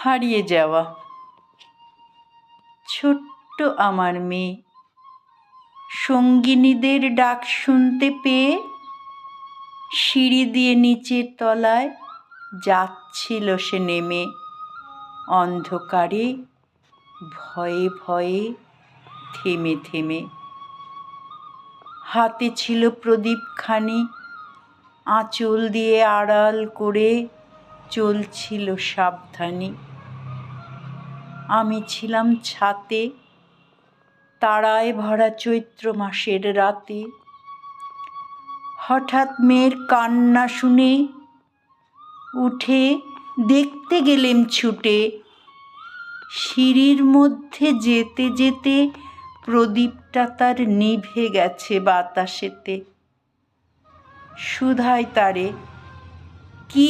হারিয়ে যাওয়া। ছোট্ট আমার মেয়ে সঙ্গিনীদের ডাক শুনতে পেয়ে সিঁড়ি দিয়ে নিচের তলায় যাচ্ছিল সে নেমে, অন্ধকারে ভয়ে ভয়ে থেমে থেমে। হাতে ছিল প্রদীপখানি, আঁচল দিয়ে আড়াল করে চলছিল সাবধানী। আমি ছিলাম ছাতে, তারায় ভরা চৈত্র মাসের রাতে। হঠাৎ মেয়ের কান্না শুনে উঠে দেখতে গেলেম ছুটে। সিঁড়ির মধ্যে যেতে যেতে প্রদীপটা তার নিভে গেছে বাতাসেতে। শুধাই তারে, কি